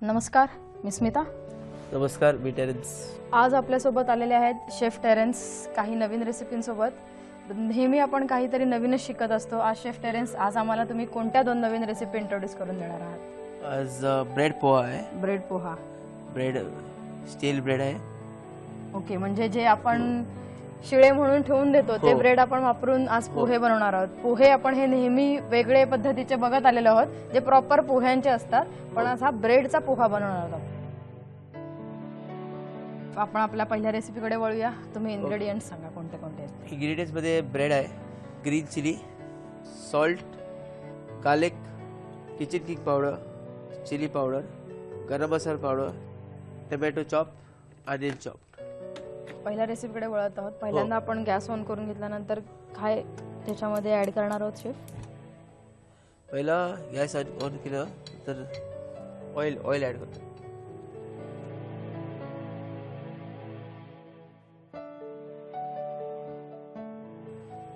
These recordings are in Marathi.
नमस्कार, मी स्मिता. नमस्कार, मी टेरेन्स. आज आपल्यासोबत आलेले आहेत शेफ टेरेन्स काही नवीन रेसिपींसोबत. नेहमी आपण काहीतरी नवीनच शिकत असतो. आज शेफ टेरेन्स, आज आम्हाला तुम्ही कोणत्या दोन नवीन रेसिपी इंट्रोड्यूस करून देणार आहात? आज ब्रेड पोहा आहे. Bread poha. Bread steel bread आहे. ओके, म्हणजे जे आपण शिळे म्हणून ठेवून देतो ते ब्रेड आपण वापरून आज पोहे बनवणार आहोत. पोहे आपण हे नेहमी वेगळे पद्धतीचे बघत आलेलो आहोत, जे प्रॉपर पोह्यांचे असतात, पण आज हा ब्रेडचा पोहा बनवणार आहोत. आपण आपल्या पहिल्या रेसिपीकडे वळूया. तुम्ही इन्ग्रेडियंट्स सांगा कोणते कोणते आहेत. इंग्रेडियंट्स मध्ये ब्रेड आहे, green chilli, salt, garlic, kitchen king powder, chilli powder, garam masala powder, tomato chop, onion chop. पहिल्या रेसिपीकडे वळत आहोत. पहिल्यांदा आपण गॅस ऑन करून घेतल्यानंतर काय त्याच्यामध्ये ऍड करणार आहोत शेफ? पहिला गॅस ऑन केलं तर ऑइल ऍड करतो.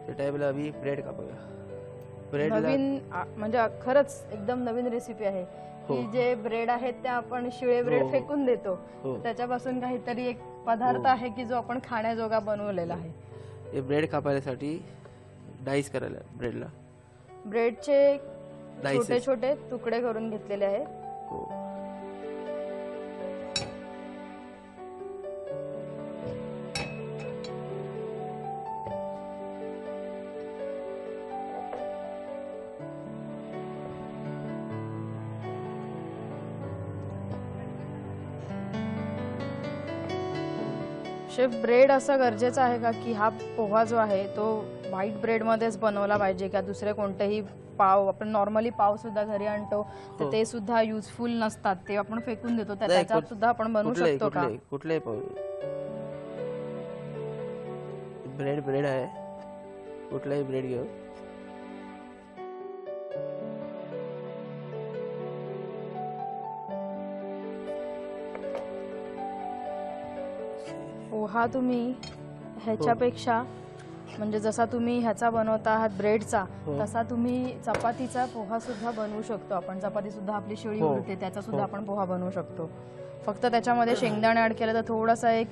त्या टाइमला आम्ही ब्रेड कापूया. ब्रेड नवीन म्हणजे खरंच एकदम नवीन रेसिपी आहे की जे ब्रेड आहेत ते आपण शिळे ब्रेड फेकून देतो, त्याच्यापासून काहीतरी एक पदार्थ आहे की जो आपण खाण्याजोगा बनवलेला आहे. हे ब्रेड कापण्यासाठी डाईस करायला ब्रेडला ब्रेडचे छोटे छोटे तुकडे करून घेतलेले आहेत. शेफ, ब्रेड असं गरजेचं आहे का की हा पोहा जो आहे तो व्हाईट ब्रेड मध्येच बनवला पाहिजे का दुसरे कोणतेही पाव? आपण नॉर्मली पाव सुद्धा घरी आणतो तर ते सुद्धा युजफुल नसतात, ते आपण फेकून देतो, त्याच्यात सुद्धा आपण बनवू शकतो का? कुठलाही पाव ब्रेड आहे, कुठलाही ब्रेड घेऊ. पोहा तुम्ही ह्याच्यापेक्षा म्हणजे जसा तुम्ही ह्याचा बनवता आहात ब्रेडचा, तसा तुम्ही चपातीचा पोहा सुद्धा बनवू शकतो. आपण चपाती सुद्धा आपली शिळी उरते त्याचा सुद्धा आपण पोहा बनवू शकतो. फक्त त्याच्यामध्ये शेंगदाणे ऍड केलं तर थोडासा एक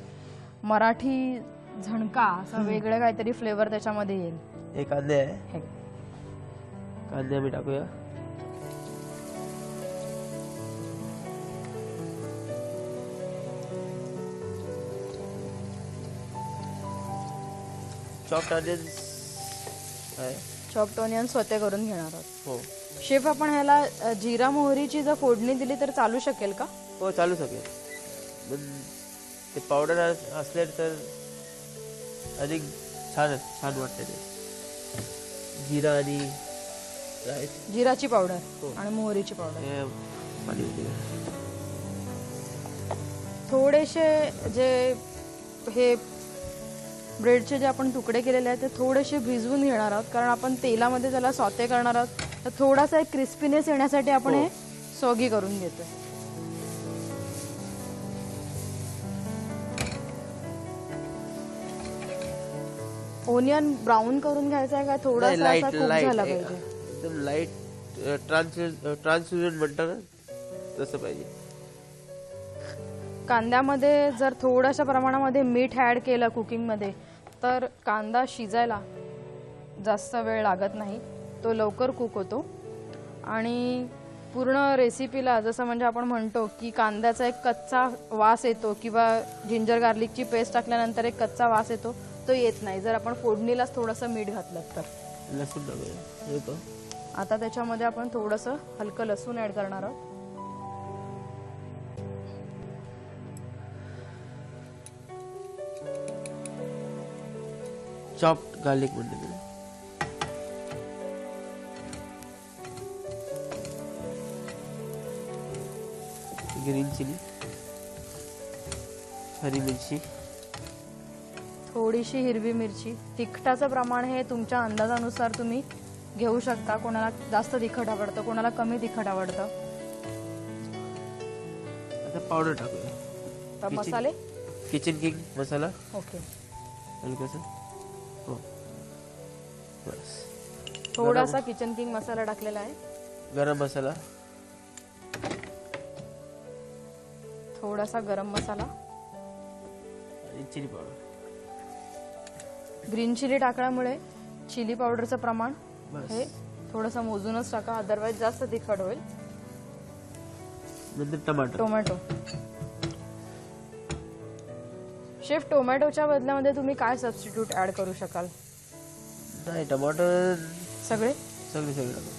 मराठी झणका असा वेगळं काहीतरी फ्लेवर त्याच्यामध्ये येईल. हे कांदे आहे, कांदे आम्ही टाकूया. चॉप्ड ऑनियन्स आहे. चॉप्ड ऑनियन सोते करून घेणार आहोत. शेफ, आपण ह्याला जिरा मोहरीची जर फोडणी दिली तर चालू शकेल का? हो, चालू शकेल. ते पावडर असले तर अधिक छान वाटते. ते जिरा आणि जिराची पावडर आणि मोहरीची पावडर, थोडेसे जे हे ब्रेडचे जे आपण तुकडे केलेले आहेत ते थोडेसे भिजवून घेणार आहोत, कारण आपण तेलामध्ये त्याला सॉते करणार आहोत. तर थोडासा एक क्रिस्पीनेस येण्यासाठी आपण हे सॉगी करून घेतोय. ओनियन ब्राऊन करून घ्यायचा आहे का थोडासा असा कुक झाला पाहिजे? एकदम लाईट ट्रान्सल्युसेंट म्हणतात तसं पाहिजे. कांद्यामध्ये जर थोड्याशा प्रमाणामध्ये मीठ ऍड केलं कुकिंगमध्ये तर कांदा शिजायला जास्त वेळ लागत नाही, तो लवकर कुक होतो. आणि पूर्ण रेसिपीला जसं म्हणजे आपण म्हणतो की कांद्याचा एक कच्चा वास येतो किंवा जिंजर गार्लिकची पेस्ट टाकल्यानंतर एक कच्चा वास येतो, तो येत नाही जर आपण फोडणीलाच थोडंसं मीठ घातलं तर. लसूण टाकूया. आता त्याच्यामध्ये आपण थोडंसं हलकं लसूण ऍड करणार आहोत. चॉप्ड गार्लिक म्हणते. ग्रीन चिली, हरी मिरची, थोडीशी हिरवी मिरची. तिखटाचं प्रमाण हे तुमच्या अंदाजानुसार तुम्ही घेऊ शकता. कोणाला जास्त तिखट आवडतं, कोणाला कमी तिखट आवडतं. आता पावडर टाकूया. मसाले किचन किंग मसाला. ओके, हलकासा. बस. थोडासा किचन किंग मसाला टाकलेला आहे. गरम मसाला, थोडासा गरम मसाला, आणि चिली पावडर. ग्रीन चिली टाकल्यामुळे चिली पावडरचं प्रमाण बस. हे थोडंसं मोजूनच टाका, अदरवाईज जास्त तिखट होईल. नंतर टमाटर. टोमॅटो. शेफ, टोमॅटोच्या बदल्यामध्ये तुम्ही काय सबस्टिट्यूट ऍड करू शकाल? नाही, टमाटर सगळे सगळे सगळे टाका.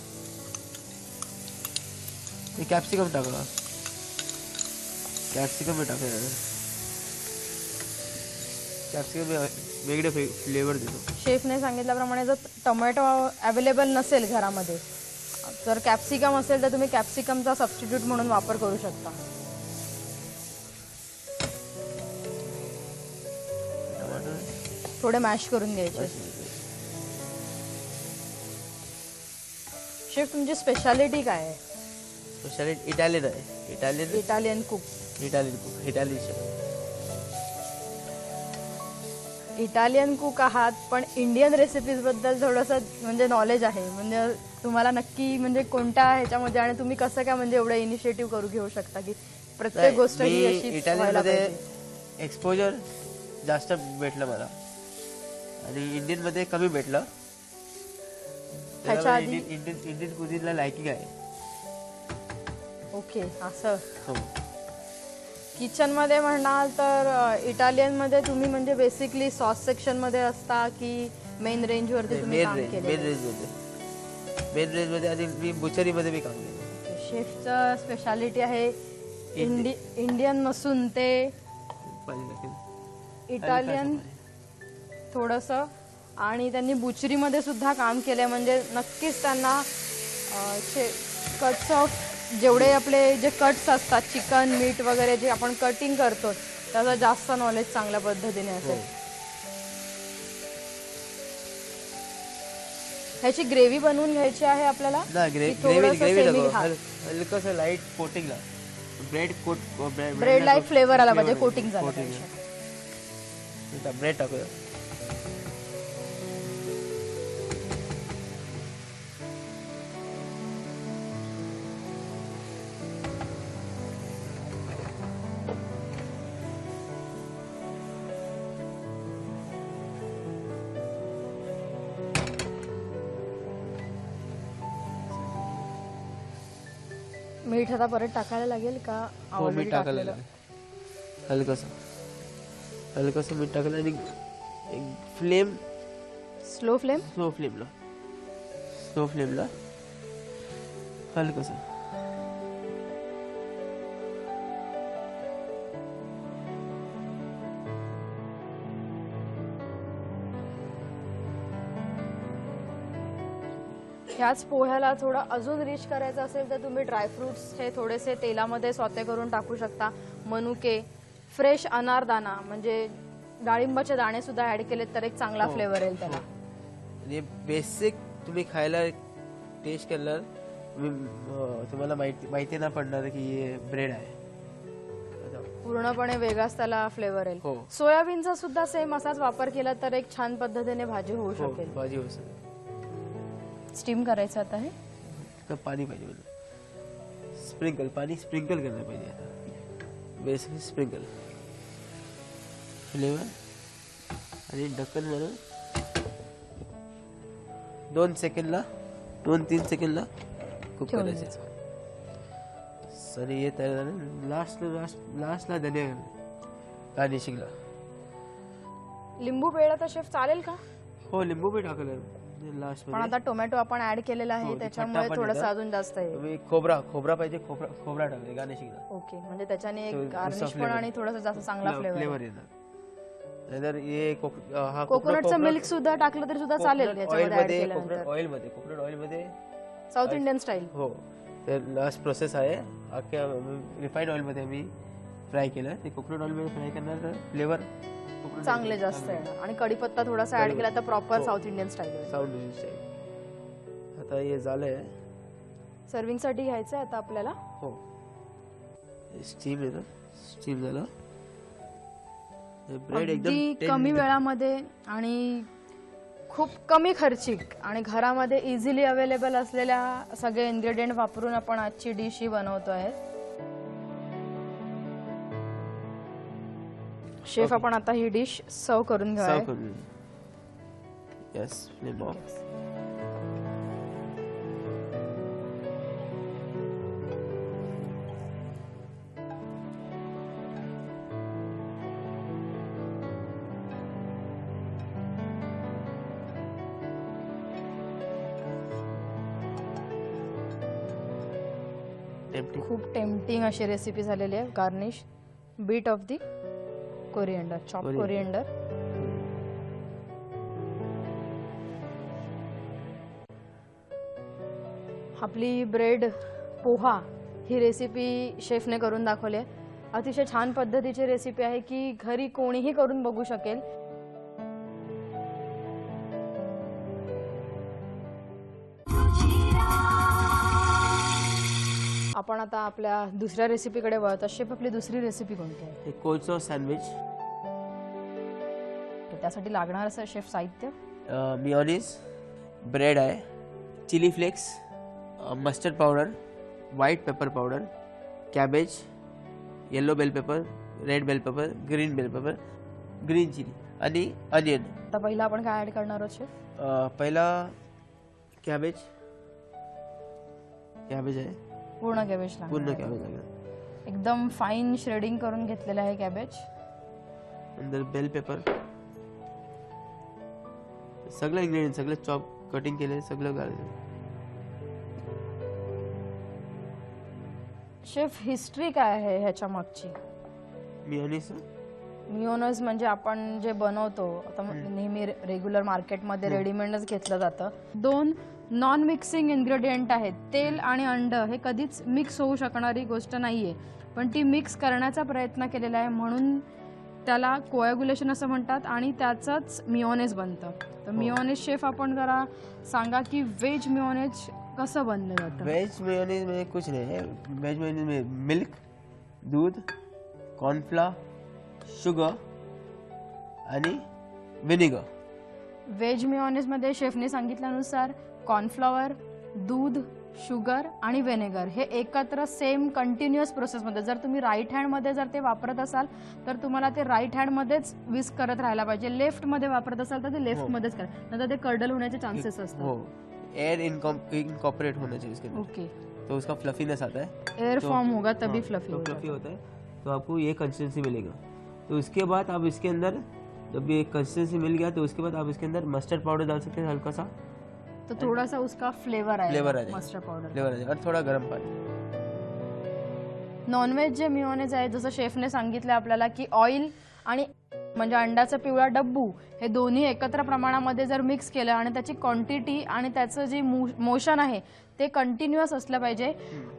मी कॅप्सिकम टाका. कॅप्सिकम मी टाका. कॅप्सिकम वेगळे फ्लेवर देतो. शेफने सांगितल्याप्रमाणे जर टोमॅटो अवेलेबल नसेल घरामध्ये, तर कॅप्सिकम असेल तर तुम्ही कॅप्सिकमचा सबस्टिट्यूट म्हणून वापर करू शकता. टमाटर थोडे मॅश करून घ्यायचे. शेफ, तुमची स्पेशालिटी काय आहे? स्पेशालिटी इटालियन आहे. Italian cook. इटालियन कुक आहात, पण इंडियन रेसिपीज बद्दल थोडंसं म्हणजे नॉलेज आहे. म्हणजे तुम्हाला नक्की म्हणजे कोणत्या ह्याच्यामध्ये आणि तुम्ही कसं काय म्हणजे एवढं इनिशिएटिव्ह घेऊ शकता की प्रत्येक गोष्ट ही अशी इटालियन व्हायला मध्ये पाहिजे? एक्सपोजर जास्त भेटलं मला आणि इंडियन मध्ये कमी भेटलं. ह्याच्या आधी इंडियन कुझिनला लायकिंग आहे. ओके, असं. हो. किचन मध्ये म्हणाल तर इटालियन मध्ये तुम्ही म्हणजे बेसिकली सॉस सेक्शन मध्ये असता की मेन रेंज वरती तुम्ही काम केलं? मेन रेंज मध्ये आणि मी बुचरी मध्ये मी काम केलं. शेफचं स्पेशालिटी आहे इंडियन नसून ते इटालियन थोडंसं, आणि त्यांनी बुचरीमध्ये सुद्धा काम केलंय. म्हणजे नक्कीच त्यांना कट्स ऑफ जेवढे आपले जे कट्स असतात, चिकन मीट वगैरे जे आपण कटिंग करतो, त्याचं जास्त नॉलेज चांगल्या पद्धतीने असेल. ह्याची ग्रेव्ही बनवून घ्यायची आहे आपल्याला. हलकंसं लाईट कोटिंगला ब्रेड लाईक फ्लेवर आला पाहिजे कोटिंग झालं. ब्रेड टाकूया. मीठ आता परत टाकायला लागेल का? मीठ टाकायला लागेल. हलकंसं मीठ टाकलं आणि फ्लेम स्लो फ्लेमला हलकंसं. ह्याच पोह्याला थोडं अजून रिच करायचं असेल तर तुम्ही ड्रायफ्रुट्स हे थोडेसे तेलामध्ये सॉते करून टाकू शकता. मनुके, फ्रेश अनारदाना म्हणजे डाळिंबाचे दाणे सुद्धा ऍड केलेत तर एक चांगला फ्लेवर येईल त्याला. आणि बेसिक तुम्ही खायला टेस्ट केलं तुम्हाला माहिती नाही पडणार की हे ब्रेड आहे. पूर्णपणे वेगळाच त्याला फ्लेवर येईल. सोयाबीनचा सुद्धा सेम असाच वापर केला तर एक छान पद्धतीने भाजी होऊ शकेल. भाजी होऊ शकेल. स्टीम करायचं आता हे. तर पाणी पाहिजे, पाणी स्प्रिंकल करायला पाहिजे. बेसिकली स्प्रिंकल फ्लेवर आणि ढक्कन म्हणून 2-3 सेकंडला कुक करायचं. सर हे तयार झालं. लास्टला धनिया गार्निशिंगला. लिंबू पिळला तर शेफ चालेल का? हो, लिंबू पण टाकलं लास्ट पण आता टोमॅटो आपण ऍड केलेला आहे त्याच्यामुळे थोडंसं अजून जास्त आहे. खोबरा पाहिजे, खोबरा टाकले गार्निशिंगला. ओके, म्हणजे त्याच्याने एक गार्निश पण आणि थोडासा जास्त चांगला फ्लेवर येणार. नाहीतर हे कोकोनटचं मिल्क सुद्धा टाकलं तरी सुद्धा चालेल याच्यामध्ये ऍड केल्यानंतर. कोकोनट ऑइल मध्ये साऊथ इंडियन स्टाईल. हो, ते लास्ट प्रोसेस आहे. अख्ख्या रिफाईंड ऑइल मध्ये मी फ्राय केलं. ते कोकोनट ऑइल मध्ये फ्राय करणार फ्लेवर चांगले जास्त आहे. आणि कढीपत्ता थोडासा ऍड केला तर प्रॉपर साऊथ इंडियन स्टाईल. आता हे झालंय. सर्विंग साठी घ्यायचं आता आपल्याला. हो, स्टीम झालं. ब्रेड एकदम कमी वेळामध्ये आणि खूप कमी खर्चिक आणि घरामध्ये इझिली अवेलेबल असलेल्या सगळे इन्ग्रेडियंट वापरून आपण आजची डिश ही बनवतोय. शेफ आपण आता ही डिश सर्व करून सर्व घेऊया. करून येस फ्लेम ऑफ. खूप टेम्पटिंग अशी रेसिपी झालेली आहे. Garnish bit of the coriander, chop coriander. आपली ब्रेड पोहा ही रेसिपी शेफने करून दाखवली आहे. अतिशय छान पद्धतीची रेसिपी आहे की घरी कोणीही करून बघू शकेल. आपण आता आपल्या दुसऱ्या रेसिपीकडे वळतो. शेफ आपली दुसरी रेसिपी कोणती आहे? Coleslaw sandwich. त्यासाठी लागणार असं शेफ साहित्य मिओनीज, ब्रेड आहे, chilli flakes, mustard powder, white pepper powder, cabbage, yellow bell pepper, red bell pepper, green bell pepper, green chilli आणि अनियन. आता पहिला आपण काय ऍड करणार आहोत शेफ? पहिला कॅबेज आहे, पूर्ण कॅबेज पूर्ण कॅबेज लागेल. एकदम फाईन श्रेडिंग करून घेतलेलं आहे कॅबेज. नंतर बेल पेपर, सगळं इंग्रेडियंट सगळं चॉप कटिंग केले सगळं घालायचं. शेफ हिस्ट्री काय आहे ह्याच्या मागची? मिओनीज म्हणजे आपण जे बनवतो आता नेहमी रेग्युलर मार्केटमध्ये रेडीमेडच घेतलं जातं. 2 नॉन मिक्सिंग इन्ग्रेडियंट आहेत. तेल आणि अंड हे कधीच मिक्स होऊ शकणारी गोष्ट नाहीये, पण ती मिक्स करण्याचा प्रयत्न केलेला आहे म्हणून त्याला कोॲग्युलेशन असं म्हणतात आणि त्याचंच मिओनीज बनतं. तर मिओनीज शेफ आपण जरा सांगा की व्हेज मिओनीज कसं बनलं जातं? वेज मेयोनीज में कुछ नहीं है. वेज मेयोनीज में मिल्क, दूध, कॉर्नफ्लावर, शुगर आणि विनेगर. व्हेज मिओनीजमध्ये शेफने सांगितल्यानुसार कॉर्नफ्लॉवर, दूध, शुगर आणि व्हिनेगर हे एकत्र सेम कंटिन्युअस प्रोसेसमध्ये, जर तुम्ही राईट हँडमध्ये जर ते वापरत असाल तर तुम्हाला ते राईट हँडमध्येच विस्क करत राहायला पाहिजे. लेफ्टमध्ये वापरत असाल तर ते लेफ्टमध्येच करा, नंतर ते कर्डल होण्याचे चान्सेस असतात. हो, एयर इनकॉर्पोरेट होना चाहिए इसके अंदर. ओके, तो उसका फ्लफीनेस आता है. एयर फॉर्म होगा तभी हाँ, फ्लफी तो होगा. फ्लफी होता है. तो आपको ये कंसिस्टेंसी मिलेगा. तो उसके बाद आप इसके अंदर जब ये कंसिस्टेंसी मिल गया तो उसके बाद आप इसके अंदर मस्टर्ड पाउडर डाल सकते हैं हल्का सा. तो थोड़ा सा उसका फ्लेवर आ आएगा जाएगा. Mustard powder. फ्लेवर आ जाएगा और थोड़ा गर्म पानी. नॉनव्हेज जे मिओनीज आहे जसं शेफने सांगितलं आपल्याला की ऑइल आणि म्हणजे अंड्याचा पिवळा डब्बू हे दोन्ही एकत्र प्रमाणामध्ये जर मिक्स केलं आणि त्याची क्वांटिटी आणि त्याचं जे मोशन आहे ते कंटिन्युअस असलं पाहिजे.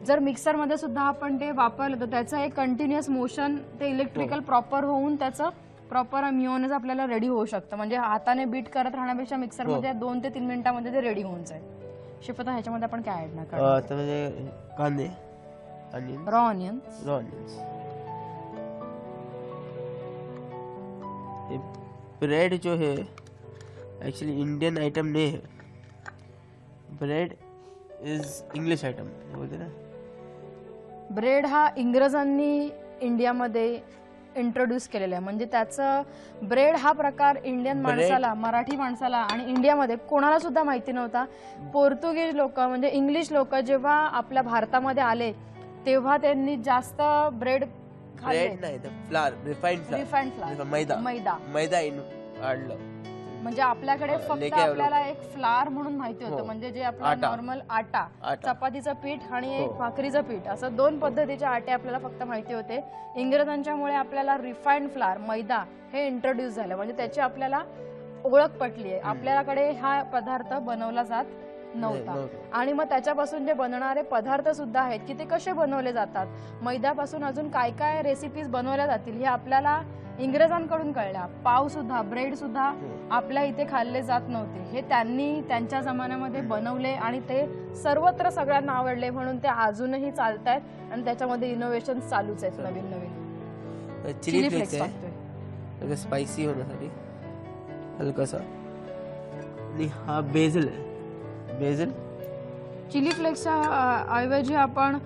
जर मिक्सरमध्ये सुद्धा आपण ते वापरलं तर त्याचं एक कंटिन्युअस मोशन ते इलेक्ट्रिकल प्रॉपर होऊन त्याचं प्रॉपर मिओनीज आपल्याला रेडी होऊ शकतं. म्हणजे हाताने बीट करत राहण्यापेक्षा मिक्सरमध्ये 2 ते 3 मिनिटांमध्ये ते रेडी होऊन जाईल. शेफ आता ह्याच्यामध्ये आपण काय ऍड करणार? तर म्हणजे कांदे, अनियन, रॉ ऑनियन. ब्रेड जो है एक्चुअली इंडियन आइटम नहीं है. ब्रेड इज इंग्लिश आइटम बोलते ना. ब्रेड हा इंग्रजांनी इंडियामध्ये इंट्रोड्यूस केलेला आहे. म्हणजे त्याचं ब्रेड हा प्रकार इंडियन माणसाला, मराठी माणसाला आणि इंडियामध्ये कोणाला सुद्धा माहिती नव्हता. पोर्तुगीज लोक म्हणजे इंग्लिश लोक जेव्हा आपल्या भारतामध्ये आले तेव्हा त्यांनी जास्त ब्रेड ब्रेड नाही तर फ्लावर, रिफाइंड फ्लावर, मैदा आणलं. म्हणजे आपल्याकडे फक्त आपल्याला एक फ्लावर म्हणून माहिती होतं, म्हणजे जे आपला नॉर्मल आटा, चपातीचं पीठ आणि एक भाकरीचं पीठ असं 2 पद्धतीचे आटे आपल्याला फक्त माहिती होते. इंग्रजांच्यामुळे आपल्याला रिफाइंड फ्लावर, मैदा हे इंट्रोड्यूस झालं. म्हणजे त्याची आपल्याला ओळख पटली आहे. आपल्याकडे हा पदार्थ बनवला जात नव्हता. आणि मग त्याच्यापासून जे बनणारे पदार्थ सुद्धा आहेत की ते कसे बनवले जातात, मैद्यापासून अजून काय काय रेसिपीज बनवल्या जातील हे आपल्याला इंग्रजांकडून कळल्या. पाव सुद्धा, ब्रेड सुद्धा आपल्या इथे खाल्ले जात नव्हते. हे त्यांनी त्यांच्या जमान्यामध्ये बनवले आणि ते सर्वत्र सगळ्यांना आवडले म्हणून ते अजूनही चालतायत आणि त्याच्यामध्ये इनोव्हेशन चालूच आहेत नवीन नवीन. चिली फ्लेक्स टाकतोय स्पाइसी होण्यासाठी हलकासा. आणि हा बेसल आहे. बेसल चिली फ्लेक्सच्या ऐवजी आपण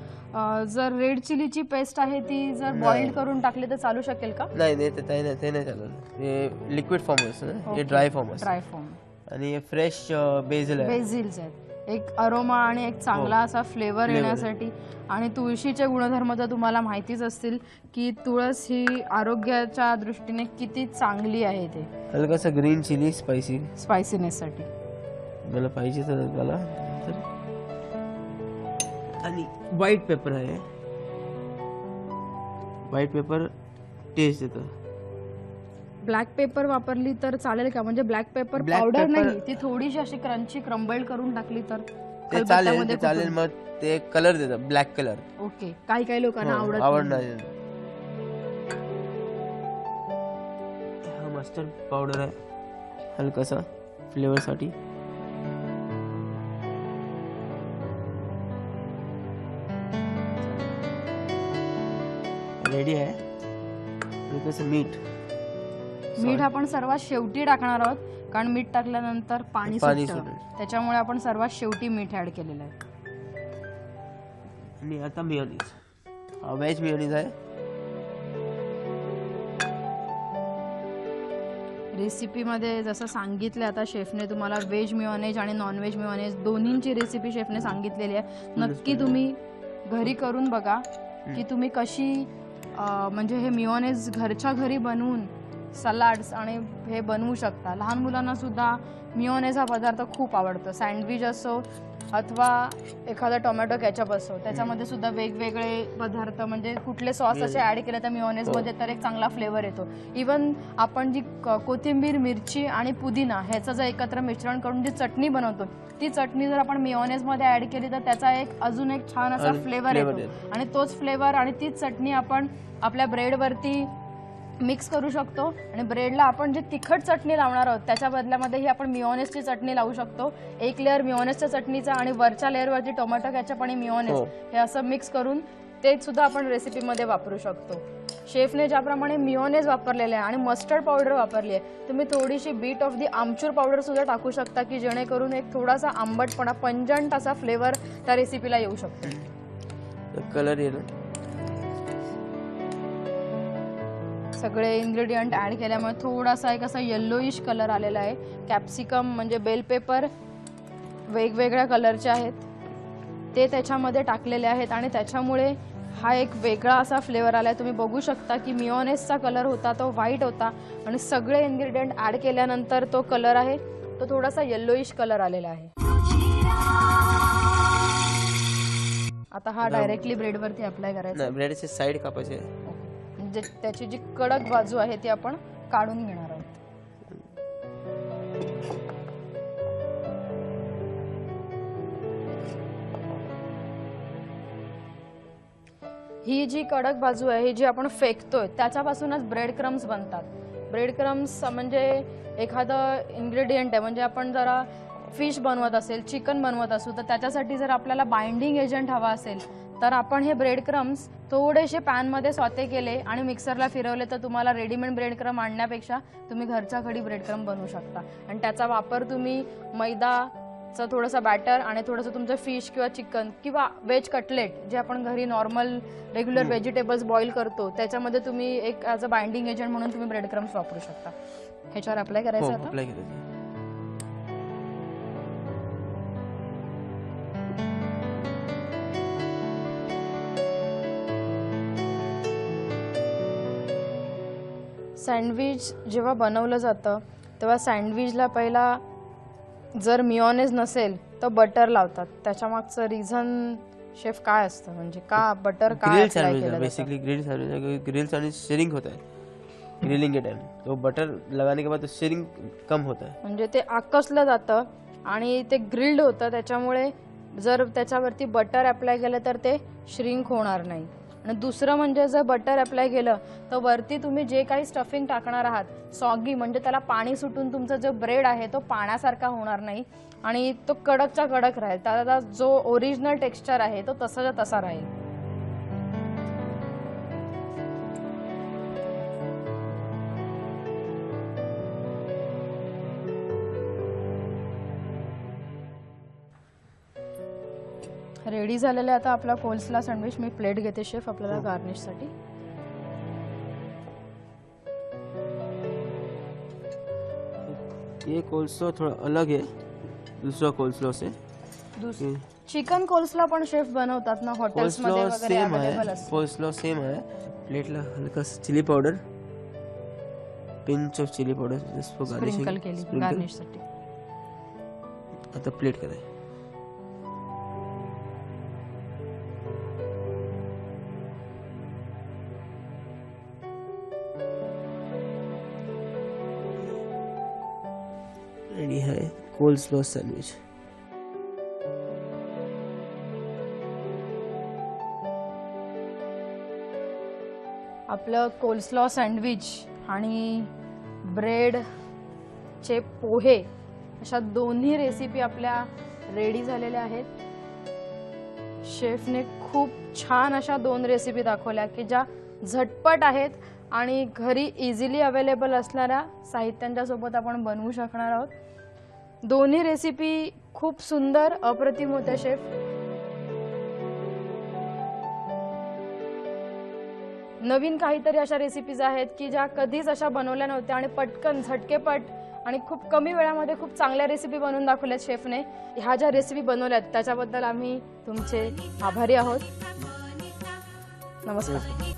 जर रेड चिलीची पेस्ट आहे ती जर बॉइल्ड करून टाकली तर चालू शकेल का? नाही ते नाही चालत. हे लिक्विड फॉर्म असतं, हे ड्राय फॉर्म असतं. Dry form. आणि हे फ्रेश बेसिल आहे. बेसिल्स आहेत. एक अरोमा आणि एक चांगला असा फ्लेवर येण्यासाठी. आणि तुळशीचे गुणधर्म तर तुम्हाला माहितीच असतील की तुळस ही आरोग्याच्या दृष्टीने किती चांगली आहे. ते हलकासा ग्रीन चिली स्पायसीनेससाठी मला पाहिजे तर मला. आणि व्हाईट पेपर आहे. व्हाईट पेपर टेस्ट देतं. ब्लॅक पेपर वापरली तर चालेल का? म्हणजे ब्लॅक पेपर पावडर नाही, ती थोडीशी अशी क्रंची क्रम्बल्ड करून टाकली तर ते चालेल. मग ते कलर देतं, ब्लॅक कलर. ओके. काही लोकांना आवडणार. हा मस्टर्ड पावडर आहे हलकासा फ्लेवर साठी. रेडी आहे. हलकासा मीठ आपण सर्वात शेवटी टाकणार आहोत, कारण मीठ टाकल्यानंतर पाणी सुटतं. त्याच्यामुळे आपण सर्वात शेवटी मीठ ऍड केलेलं आहे. आणि आता मेयोनीज. हा व्हेज मेयोनीज आहे. रेसिपीमध्ये जसं सांगितलं आता शेफने तुम्हाला व्हेज मेयोनेज आणि नॉन व्हेज मेयोनेज दोन्हींची रेसिपी शेफने सांगितलेली आहे. नक्की तुम्ही घरी करून बघा की तुम्ही कशी म्हणजे हे मेयोनेज घरच्या घरी बनवून सलाड्स आणि हे बनवू शकता. लहान मुलांना सुद्धा मेयोनेज हा पदार्थ खूप आवडतो. सँडविच असो अथवा एखादा टोमॅटो केचप असो, त्याच्यामध्ये सुद्धा वेगवेगळे पदार्थ म्हणजे कुठले सॉस असे ऍड केले तर मेयोनेजमध्ये तर एक चांगला फ्लेवर येतो. इवन आपण जी कोथिंबीर, मिरची आणि पुदिना ह्याचं जर एकत्र मिश्रण करून जी चटणी बनवतो, ती चटणी जर आपण मेयोनेजमध्ये ऍड केली तर त्याचा एक अजून एक छान असा फ्लेवर येतो. आणि तोच फ्लेवर आणि तीच चटणी आपण आपल्या ब्रेडवरती मिक्स करू शकतो. आणि ब्रेडला आपण जी तिखट चटणी लावणार आहोत त्याच्या बदल्यामध्ये ही आपण मेयोनेजची चटणी लावू शकतो. एक लेअर मेयोनेजच्या चटणीचा आणि वरच्या लेअरवरती टोमॅटो केचप आणि मेयोनेज हे असं मिक्स करून ते सुद्धा आपण रेसिपीमध्ये वापरू शकतो. शेफने ज्याप्रमाणे मेयोनेज वापरलेले आहे आणि मस्टर्ड पावडर वापरली आहे, तुम्ही थोडीशी bit of the amchur powder सुद्धा टाकू शकता की जेणेकरून एक थोडासा आंबटपणा, पंजंट असा फ्लेवर त्या रेसिपीला येऊ शकतो. कलर येईल. सगळे इन्ग्रेडियंट ऍड केल्यामुळे थोडासा एक असा येल्लोइश कलर आलेला आहे. कॅप्सिकम म्हणजे बेल पेपर वेगवेगळ्या कलरचे आहेत ते त्याच्यामध्ये टाकलेले आहेत आणि त्याच्यामुळे हा एक वेगळा असा फ्लेवर आलाय. तुम्ही बघू शकता की मेयोनेजचा कलर होता तो व्हाईट होता आणि सगळे इन्ग्रेडियंट ऍड केल्यानंतर तो कलर आहे तो थोडासा येल्लोइश कलर आलेला आहे. आता हा डायरेक्टली ब्रेडवरती अप्लाय करायचा. नाही, ब्रेडचे साइड कापायचे. म्हणजे त्याची जी कडक बाजू आहे ती आपण काढून घेणार आहोत. ही जी कडक बाजू आहे ही जी आपण फेकतोय त्याच्यापासूनच ब्रेड क्रम्स बनतात. ब्रेड क्रम्स म्हणजे एखादं इन्ग्रेडियंट आहे, म्हणजे आपण जरा फिश बनवत असेल, चिकन बनवत असू तर त्याच्यासाठी जर आपल्याला बाइंडिंग एजंट हवा असेल तर आपण हे ब्रेड क्रम्स थोडेसे पॅनमध्ये सॉते केले आणि मिक्सरला फिरवले तर तुम्हाला रेडीमेड ब्रेड क्रम आणण्यापेक्षा तुम्ही घरच्या घरी ब्रेड क्रम बनवू शकता. आणि त्याचा वापर तुम्ही मैदाचं थोडंसं बॅटर आणि थोडंसं तुमचं फिश किंवा चिकन किंवा व्हेज कटलेट जे आपण घरी नॉर्मल रेग्युलर व्हेजिटेबल्स बॉईल करतो त्याच्यामध्ये तुम्ही एक ॲज अ बाइंडिंग एजंट म्हणून तुम्ही ब्रेड क्रम्स वापरू शकता. ह्याच्यावर अप्लाय करायचं आता. सँडविच जेव्हा बनवलं जातं तेव्हा सँडविचला पहिला जर मेयोनेज नसेल तर बटर लावतात. त्याच्यामागचं रिझन शेफ काय असतं, म्हणजे का बटर काय अप्लाय केलं जातं? बेसिकली ग्रिल्स आणि सीरिंग होता है, ग्रिलिंग के टाइम तो बटर लगाने के बाद तो सीरिंग कम होता है. म्हणजे ते आकसलं जातं आणि ते ग्रिल्ड होतं, त्याच्यामुळे जर त्याच्यावरती बटर अप्लाय केलं तर ते श्रिंक होणार नाही. आणि दुसरं म्हणजे जर बटर अप्लाय केलं तर वरती तुम्ही जे काही स्टफिंग टाकणार आहात सॉगी म्हणजे त्याला पाणी सुटून तुमचा जो ब्रेड आहे तो पाण्यासारखा होणार नाही आणि तो कडकचा कडक राहील. त्याचा जो ओरिजिनल टेक्स्चर आहे तो तसाचा तसा राहील. रेडी झालेला आहे आता आपला कोल्सला सँडविच. मी प्लेट घेते शेफ आपल्याला गार्निशसाठी. ये कोल्स्लो थोड़ा अलग है दूसरा कोल्स्लो से. चिकन कोल्सला पण शेफ बनवतात ना हॉटेल्स मध्ये कोल्स्लो वगैरे सेम अवेलेबल है, असतं. कोल्स्लो सेम है. प्लेटला हलका chilli powder, pinch of chilli powder just for sprinkle केली गार्निशिंग. गार्निशसाठी. आता प्लेट कराय. रेडी है कोल्स्लो सँडविच. आपलं कोल्स्लॉ सँडविच आणि ब्रेडचे पोहे अशा दोन्ही रेसिपी आपल्या रेडी झालेल्या आहेत. शेफने खूप छान अशा 2 रेसिपी दाखवल्या की ज्या झटपट आहेत आणि घरी इझिली अवेलेबल असणाऱ्या साहित्यांच्या सोबत आपण बनवू शकणार आहोत. दोन्ही रेसिपी खूप सुंदर अप्रतिम होत्या शेफ. नवीन काहीतरी अशा रेसिपीज आहेत की ज्या कधीच अशा बनवल्या नव्हत्या आणि पटकन झटकेपट आणि खूप कमी वेळामध्ये खूप चांगल्या रेसिपी बनवून दाखवल्यात शेफने. ह्या ज्या रेसिपी बनवल्यात त्याच्याबद्दल आम्ही तुमचे आभारी आहोत. नमस्कार.